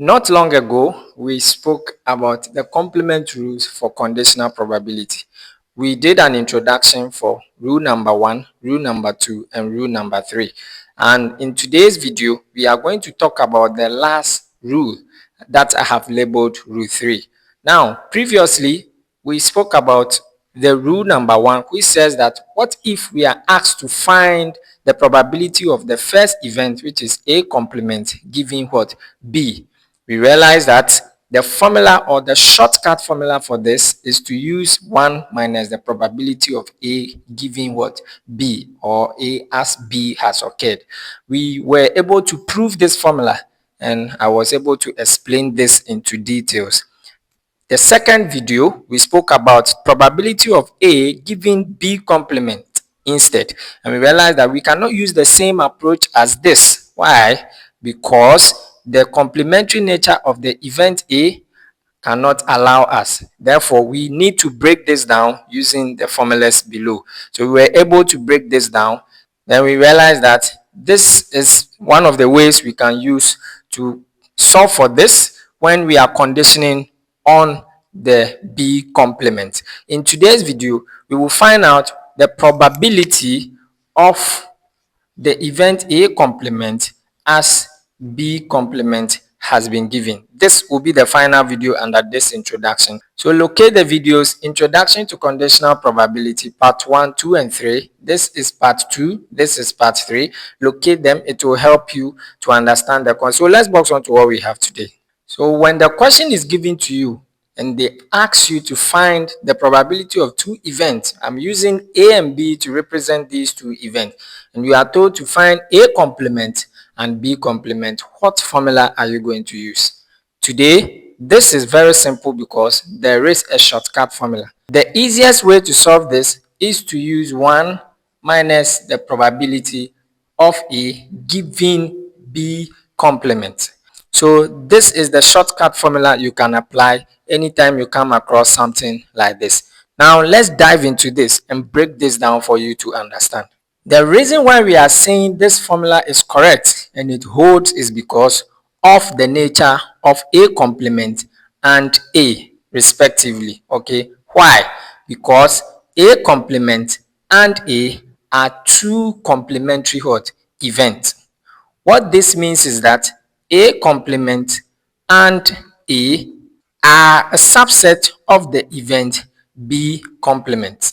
Not long ago, we spoke about the complement rules for conditional probability. We did an introduction for rule number 1, rule number 2, and rule number 3. And in today's video, we are going to talk about the last rule that I have labeled rule 3. Now, previously, we spoke about the rule number 1, which says that what if we are asked to find the probability of the first event, which is A complement, giving what? B. We realize that the formula or the shortcut formula for this is to use 1 minus the probability of A giving what? B, or A as B has occurred. We were able to prove this formula, and I was able to explain this into details. The second video, we spoke about probability of A giving B complement instead, and we realized that we cannot use the same approach as this. Why? Because the complementary nature of the event A cannot allow us. Therefore, we need to break this down using the formulas below. So we were able to break this down. Then we realized that this is one of the ways we can use to solve for this when we are conditioning on the B complement. In today's video, we will find out the probability of the event A complement as B complement has been given. This will be the final video under this introduction. So locate the videos Introduction to Conditional Probability part 1, 2, and 3. This is part 2. This is part 3. Locate them. It will help you to understand the concept. So let's box on to what we have today. So when the question is given to you and they ask you to find the probability of two events, I'm using A and B to represent these two events, and you are told to find A complement and B complement, what formula are you going to use? Today, this is very simple because there is a shortcut formula. The easiest way to solve this is to use 1 minus the probability of A giving B complement. So this is the shortcut formula you can apply anytime you come across something like this. Now let's dive into this and break this down for you to understand. The reason why we are saying this formula is correct and it holds is because of the nature of A complement and A respectively. Okay, why? Because A complement and A are two complementary events. What this means is that A complement and A are a subset of the event B complement.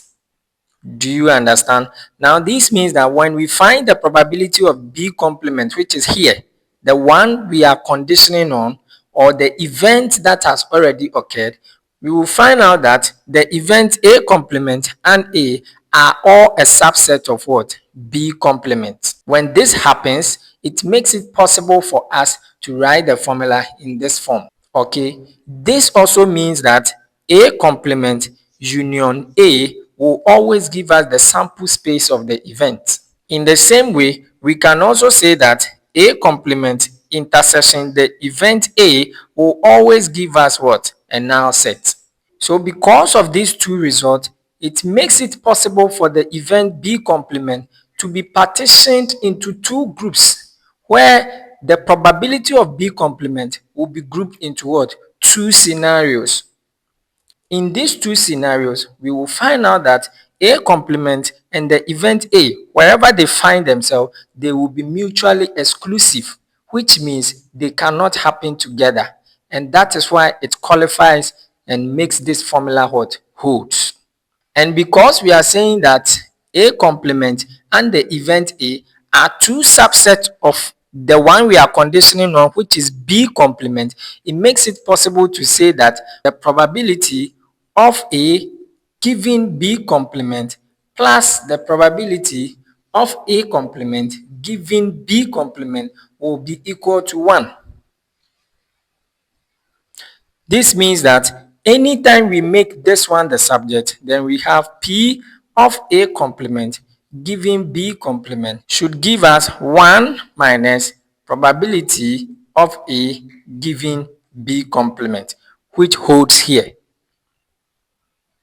Do you understand? Now this means that when we find the probability of B complement, which is here, the one we are conditioning on, or the event that has already occurred, we will find out that the event A complement and A are all a subset of what? B complement. When this happens, it makes it possible for us to write the formula in this form. Okay, this also means that A complement union A will always give us the sample space of the event. In the same way, we can also say that A complement intersection the event A will always give us what? A null set. So because of these two results, it makes it possible for the event B complement to be partitioned into two groups, where the probability of B complement will be grouped into what? Two scenarios. In these two scenarios, we will find out that A complement and the event A, wherever they find themselves, they will be mutually exclusive, which means they cannot happen together. And that is why it qualifies and makes this formula what? Holds. And because we are saying that A complement and the event A are two subsets of the one we are conditioning on, which is B complement, it makes it possible to say that the probability of A given B complement plus the probability of A complement given B complement will be equal to 1. This means that anytime we make this one the subject, then we have P of A complement giving B complement should give us 1 minus probability of A giving B complement, which holds here.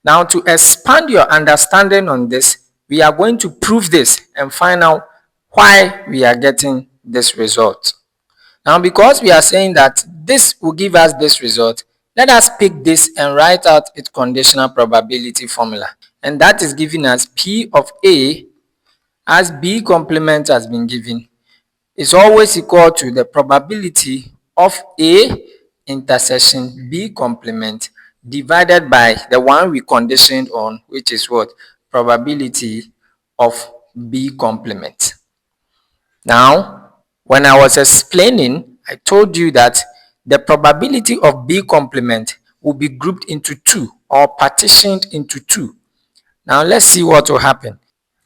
Now, to expand your understanding on this, we are going to prove this and find out why we are getting this result. Now, because we are saying that this will give us this result, let us pick this and write out its conditional probability formula. And that is giving us P of A, as B complement has been given, is always equal to the probability of A intersection B complement divided by the one we conditioned on, which is what? Probability of B complement. Now, when I was explaining, I told you that the probability of B complement will be grouped into two or partitioned into two. Now, let's see what will happen.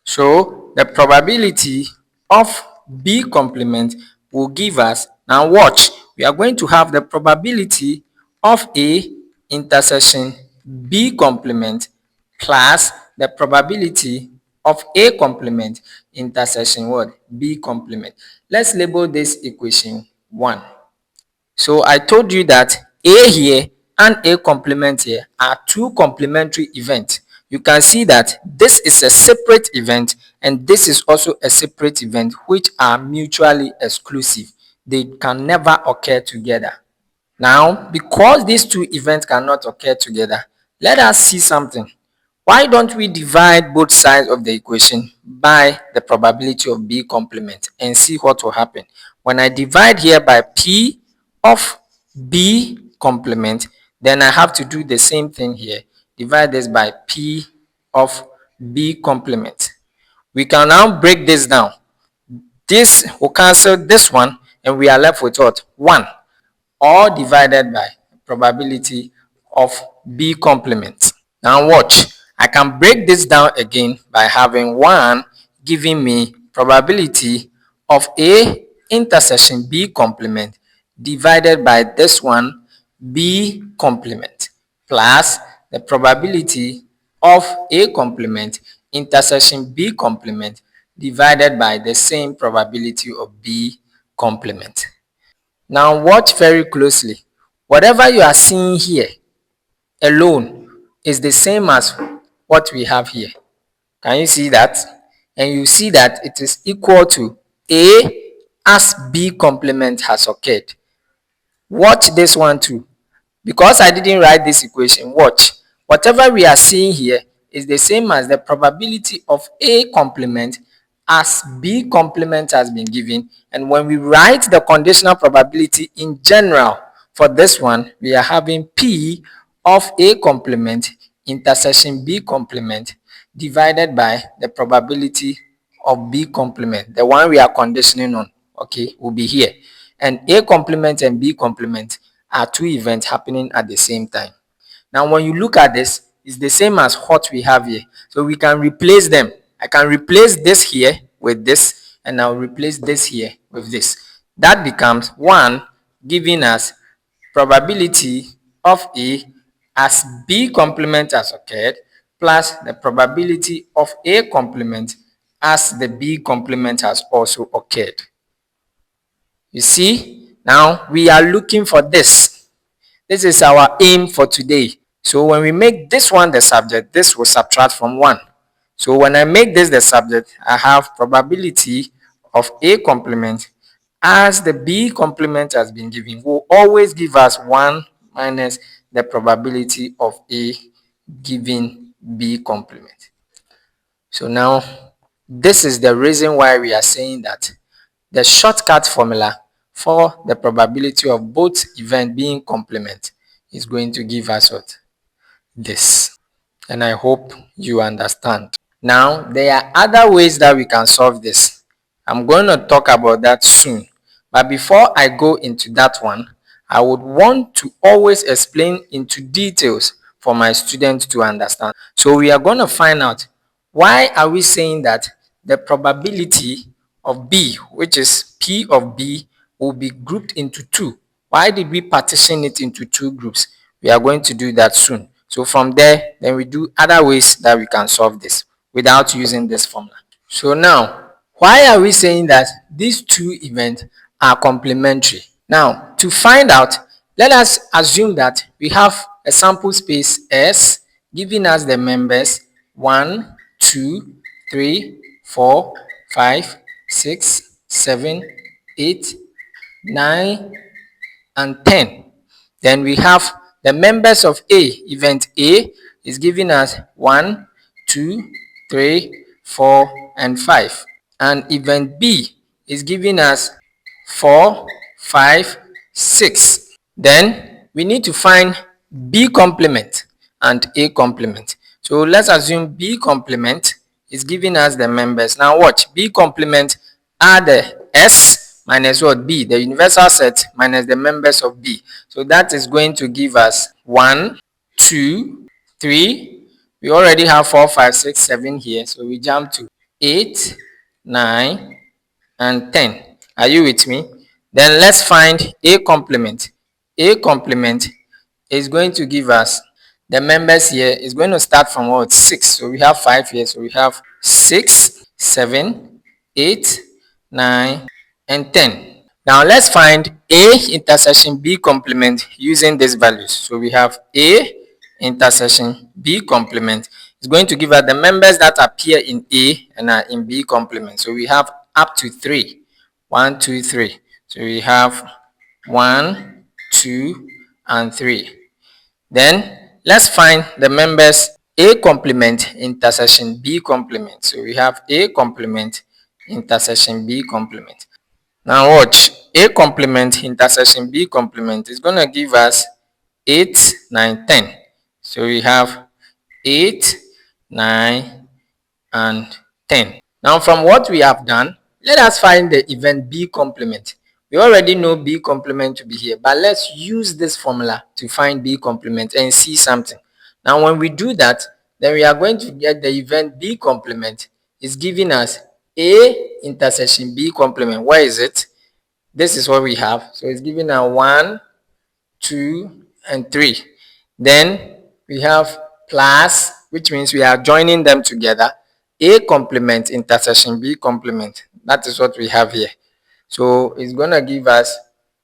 So the probability of B complement will give us, now watch, we are going to have the probability of A intersection B complement plus the probability of A complement intersection what? B complement. Let's label this equation 1. So I told you that A here and A complement here are two complementary events. You can see that this is a separate event and this is also a separate event, which are mutually exclusive. They can never occur together. Now, because these two events cannot occur together, let us see something. Why don't we divide both sides of the equation by the probability of B complement and see what will happen? When I divide here by P of B complement, then I have to do the same thing here. Divide this by P of B complement. We can now break this down. This will cancel this one and we are left with what? 1. All divided by probability of B complement. Now watch, I can break this down again by having 1 giving me probability of A intersection B complement divided by this one B complement plus the probability of A complement intersection B complement divided by the same probability of B complement. Now watch very closely. Whatever you are seeing here alone is the same as what we have here. Can you see that? And you see that it is equal to A as B complement has occurred. Watch this one too. Because I didn't write this equation, watch. Whatever we are seeing here is the same as the probability of A complement as B complement has been given. And when we write the conditional probability in general for this one, we are having P of A complement intersection B complement divided by the probability of B complement, the one we are conditioning on, okay, will be here. And A complement and B complement are two events happening at the same time. Now, when you look at this, it's the same as what we have here. So we can replace them. I can replace this here with this, and I'll replace this here with this. That becomes 1 giving us probability of A as B complement has occurred plus the probability of A complement as the B complement has also occurred. You see, now we are looking for this. This is our aim for today. So when we make this one the subject, this will subtract from 1. So when I make this the subject, I have probability of A complement as the B complement has been given will always give us 1 minus the probability of A given B complement. So now this is the reason why we are saying that the shortcut formula for the probability of both events being complement is going to give us what? This. And I hope you understand. Now, there are other ways that we can solve this. I'm going to talk about that soon. But before I go into that one, I would want to always explain into details for my students to understand. So we are going to find out, why are we saying that the probability of B, which is P of B, will be grouped into two? Why did we partition it into two groups? We are going to do that soon. So from there, then we do other ways that we can solve this without using this formula. So now, why are we saying that these two events are complementary? Now, to find out, let us assume that we have a sample space S giving us the members 1, 2, 3, 4, 5, 6, 7, 8, 9, and 10. Then we have the members of A. Event A is giving us 1, 2, 3, 4, and 5. And event B is giving us 4, 5, 6. Then we need to find B complement and A complement. So let's assume B complement is giving us the members. Now watch, B complement are the S minus what? B, the universal set minus the members of B. So that is going to give us 1, 2, 3. We already have 4, 5, 6, 7 here. So we jump to 8, 9, and 10. Are you with me? Then let's find A complement. A complement is going to give us the members here is going to start from what? 6. So we have 5 here. So we have 6, 7, 8, 9, and 10. Now let's find A intersection B complement using these values. So we have A intersection B complement is going to give us the members that appear in A and are in B complement. So we have up to 3. 1, 2, 3. So we have 1, 2, and 3. Then let's find the members A complement intersection B complement. So we have A complement intersection B complement. Now watch, A complement intersection B complement is going to give us 8, 9, 10. So we have 8, 9, and 10. Now from what we have done, let us find the event B complement. We already know B complement to be here, but let's use this formula to find B complement and see something. Now when we do that, then we are going to get the event B complement is giving us A intersection B complement. Where is it? This is what we have. So it's giving us 1, 2, and 3. Then we have plus, which means we are joining them together. A complement intersection B complement. That is what we have here. So it's going to give us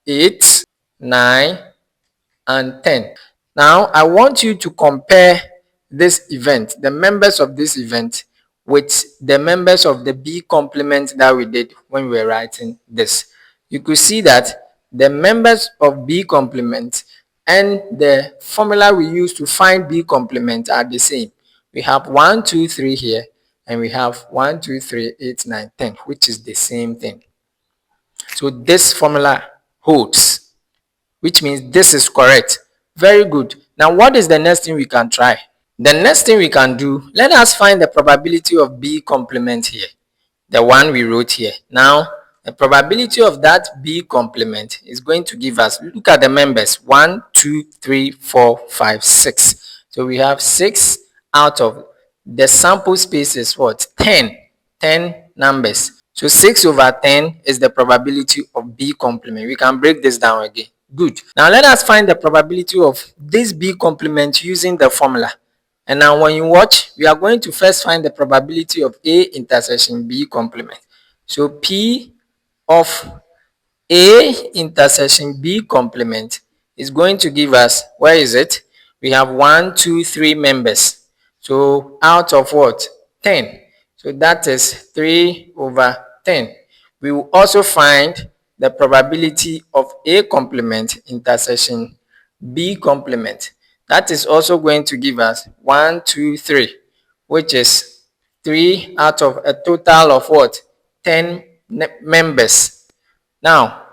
8, 9, and 10. Now I want you to compare this event, the members of this event, with the members of the B complement that we did when we were writing this. You could see that the members of B complement and the formula we use to find B complement are the same. We have 1, 2, 3 here, and we have 1, 2, 3, 8, 9, 10, which is the same thing. So this formula holds, which means this is correct. Very good. Now what is the next thing we can try? The next thing we can do, let us find the probability of B complement here, the one we wrote here. Now the probability of that B complement is going to give us, look at the members, 1, 2, 3, 4, 5, 6. So we have 6 out of the sample space is what? 10 numbers. So 6 over 10 is the probability of B complement. We can break this down again. Good. Now let us find the probability of this B complement using the formula. And now when you watch, we are going to first find the probability of A intersection B complement. So P of A intersection B complement is going to give us, where is it? We have 1, 2, 3 members. So out of what? 10. So that is 3 over 10. We will also find the probability of A complement intersection B complement. That is also going to give us 1, 2, 3, which is 3 out of a total of what? 10 members. Now,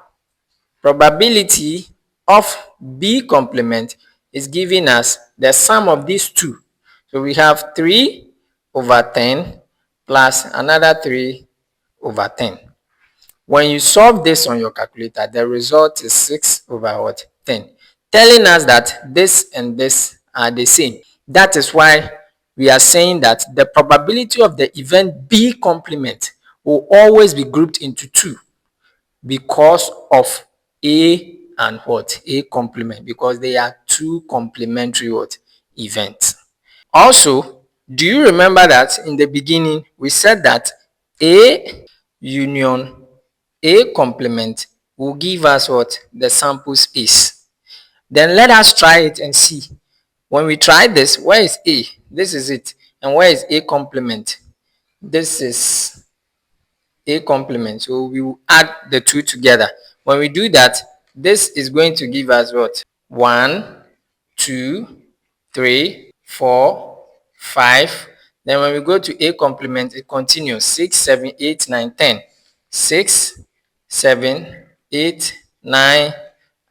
probability of B complement is giving us the sum of these two. So we have 3 over 10 plus another 3 over 10. When you solve this on your calculator, the result is 6 over what? 10. Telling us that this and this are the same. That is why we are saying that the probability of the event B complement will always be grouped into 2 because of A and what? A complement, because they are 2 complementary what? Events. Also, do you remember that in the beginning we said that A union A complement will give us what? The sample space. Then let us try it and see. When we try this, where is A? This is it. And where is A complement? This is A complement. So we will add the two together. When we do that, This is going to give us what? 1, 2, 3, 4, 5. Then when we go to A complement, it continues 6, 7, 8, 9, 10. 6, 7, 8, 9,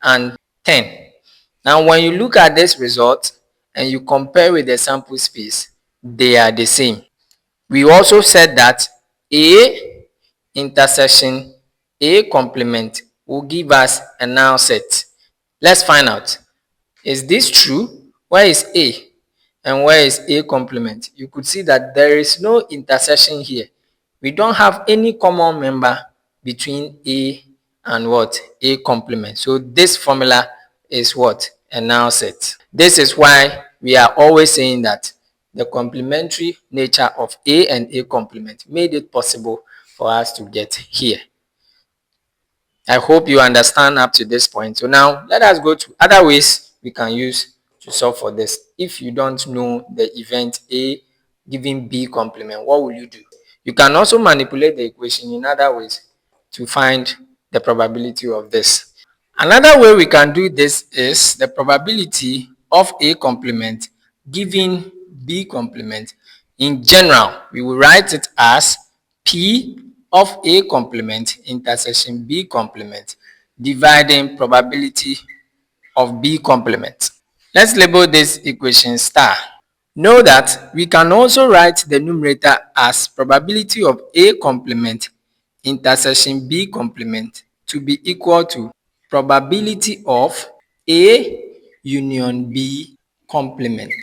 and 10. Now when you look at this result and you compare with the sample space, they are the same. We also said that A intersection A complement will give us a null set. Let's find out. Is this true? Where is A and where is A complement? You could see that there is no intersection here. We don't have any common member between A and what? A complement. So this formula is what? A null set. This is why we are always saying that the complementary nature of A and A complement made it possible for us to get here. I hope you understand up to this point. So now let us go to other ways we can use to solve for this. If you don't know the event A giving B complement, what will you do? You can also manipulate the equation in other ways to find the probability of this. Another way we can do this is the probability of A complement giving B complement. In general, we will write it as P of A complement intersection B complement dividing probability of B complement. Let's label this equation star. Know that we can also write the numerator as probability of A complement intersection B complement to be equal to probability of A union B complement.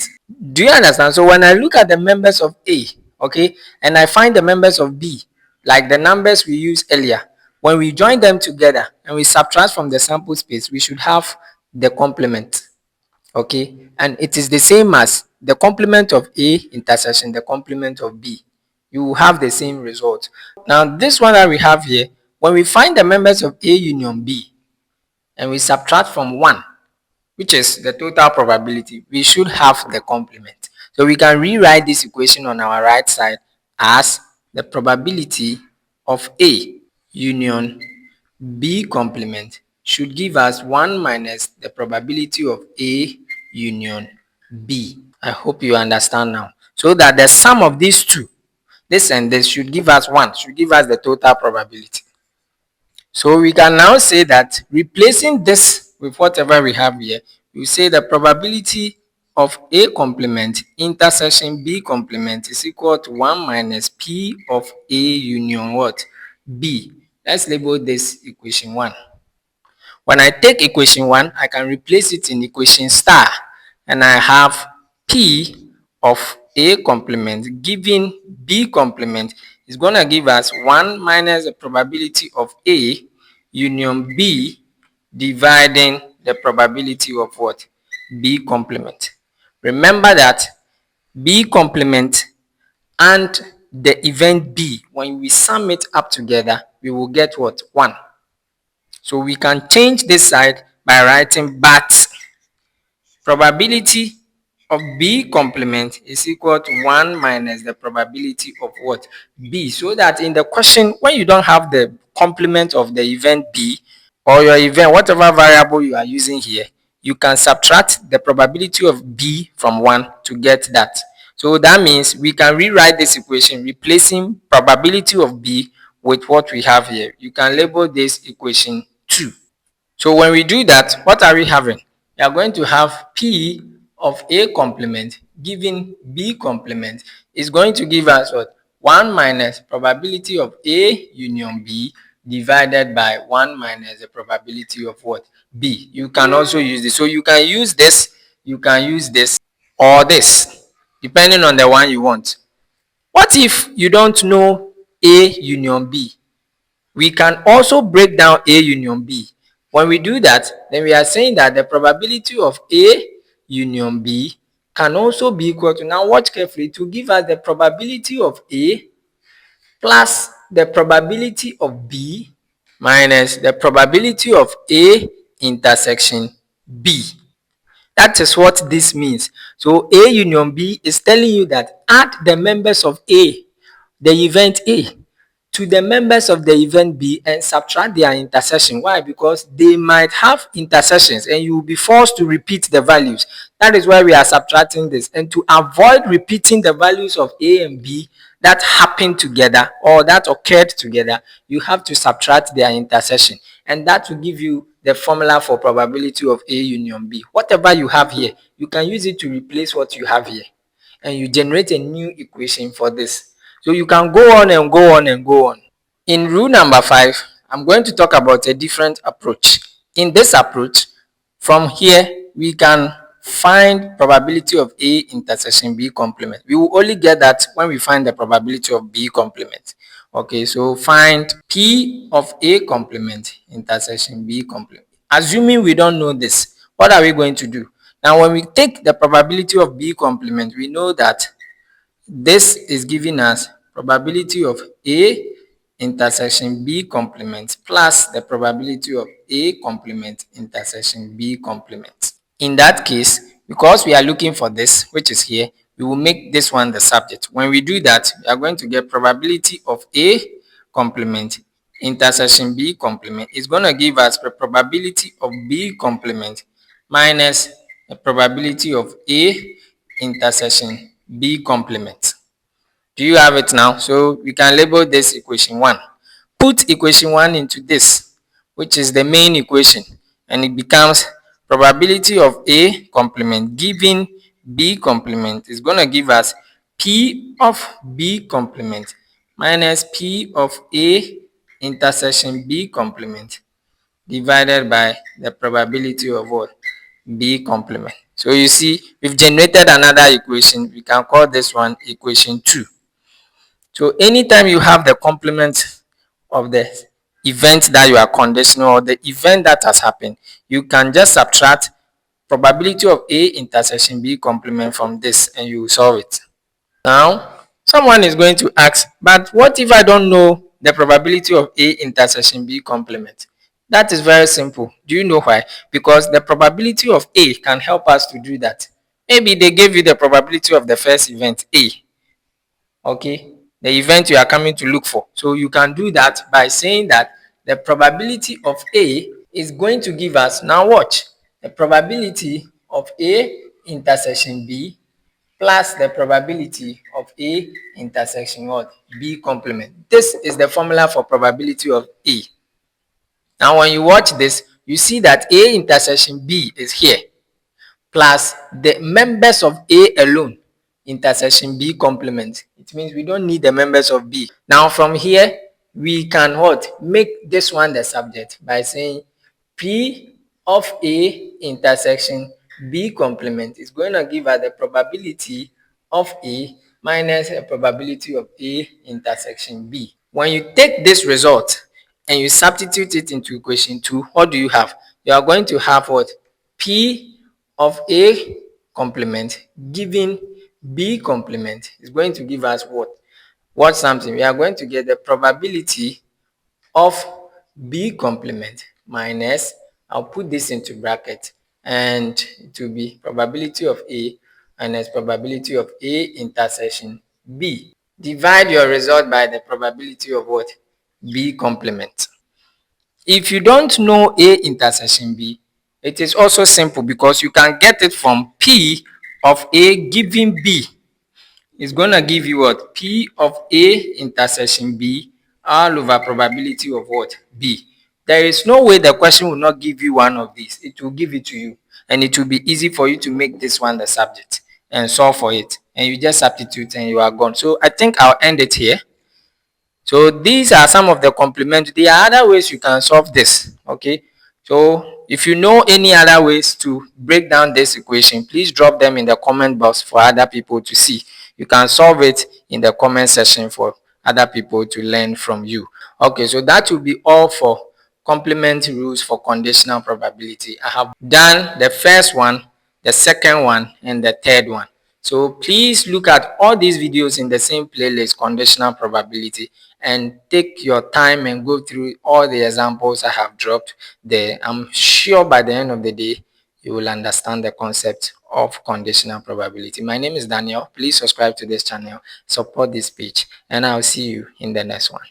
Do you understand? So when I look at the members of A, okay, and I find the members of B, like the numbers we used earlier, when we join them together and we subtract from the sample space, we should have the complement. Okay, and it is the same as the complement of A intersection the complement of B. You will have the same result. Now this one that we have here, when we find the members of A union B and we subtract from 1, which is the total probability, we should have the complement. So we can rewrite this equation on our right side as the probability of A union B complement should give us 1 minus the probability of A union B. I hope you understand now. So that the sum of these two, this and this, should give us 1, should give us the total probability. So we can now say that replacing this with whatever we have here, we say the probability of A complement intersection B complement is equal to 1 minus P of A union what? B. Let's label this equation 1. When I take equation 1, I can replace it in equation star, and I have P of A complement giving B complement is going to give us 1 minus the probability of A union B dividing the probability of what? B complement. Remember that B complement and the event B, when we sum it up together, we will get what? 1. So we can change this side by writing but probability of B complement is equal to 1 minus the probability of what? B. So that in the question, when you don't have the complement of the event B or your event, whatever variable you are using here, you can subtract the probability of B from 1 to get that. So that means we can rewrite this equation replacing probability of B with what we have here. You can label this equation 2. So when we do that, what are we having? We are going to have P of A complement giving B complement is going to give us what? 1 minus probability of A union B divided by 1 minus the probability of what? B. You can also use this. So you can use this, you can use this, or this, depending on the one you want. What if you don't know A union B? We can also break down A union B. When we do that, then we are saying that the probability of A union B can also be equal to, now watch carefully, to give us the probability of A plus the probability of B minus the probability of A intersection B. That is what this means. So A union B is telling you that add the members of A, the event A, to the members of the event B and subtract their intersection. Why? Because they might have intersections and you will be forced to repeat the values. That is why we are subtracting this. And to avoid repeating the values of A and B that happened together or that occurred together, you have to subtract their intersection. And that will give you the formula for probability of A union B. Whatever you have here, you can use it to replace what you have here. And you generate a new equation for this. So you can go on and go on and go on. In rule number 5, I'm going to talk about a different approach. In this approach, from here, we can find probability of A intersection B complement. We will only get that when we find the probability of B complement. Okay, so find P of A complement intersection B complement. Assuming we don't know this, what are we going to do? Now, when we take the probability of B complement, we know that this is giving us probability of A intersection B complement plus the probability of A complement intersection B complement. In that case, because we are looking for this, which is here, we will make this one the subject. When we do that, we are going to get probability of A complement intersection B complement is going to give us the probability of B complement minus the probability of A intersection B complement. Do you have it now? So we can label this equation 1. Put equation 1 into this, which is the main equation, and it becomes probability of A complement given B complement is going to give us P of B complement minus P of A intersection B complement divided by the probability of what? B complement. So you see, we've generated another equation. We can call this one equation 2. So anytime you have the complement of the event that you are conditional or the event that has happened, you can just subtract probability of A intersection B complement from this and you will solve it. Now, someone is going to ask, but what if I don't know the probability of A intersection B complement? That is very simple. Do you know why? Because the probability of A can help us to do that. Maybe they gave you the probability of the first event, A. Okay, the event you are coming to look for. So you can do that by saying that the probability of A is going to give us, now watch, the probability of A intersection B plus the probability of A intersection what? B complement. This is the formula for probability of A. Now when you watch this, you see that A intersection B is here plus the members of A alone intersection B complement. It means we don't need the members of B. Now from here, we can what? Make this one the subject by saying P of A intersection B complement is going to give us the probability of A minus the probability of A intersection B. When you take this result and you substitute it into equation 2, what do you have? You are going to have what? P of A complement given B complement is going to give us what? What something? We are going to get the probability of B complement minus, I'll put this into bracket, and it will be probability of A minus probability of A intersection B. Divide your result by the probability of what? B complement. If you don't know A intersection B, it is also simple because you can get it from P of A given B. It's going to give you what? P of A intersection B all over probability of what? B. There is no way the question will not give you one of these. It will give it to you. And it will be easy for you to make this one the subject and solve for it. And you just substitute and you are gone. So I think I'll end it here. So these are some of the complementary. There are other ways you can solve this. Okay. So if you know any other ways to break down this equation, please drop them in the comment box for other people to see. You can solve it in the comment section for other people to learn from you. Okay, so that will be all for complementary rules for conditional probability. I have done the first one, the second one, and the third one. So please look at all these videos in the same playlist, conditional probability, and take your time and go through all the examples I have dropped there. I'm sure by the end of the day, you will understand the concept of conditional probability. My name is Daniel. Please subscribe to this channel, support this page, and I'll see you in the next one.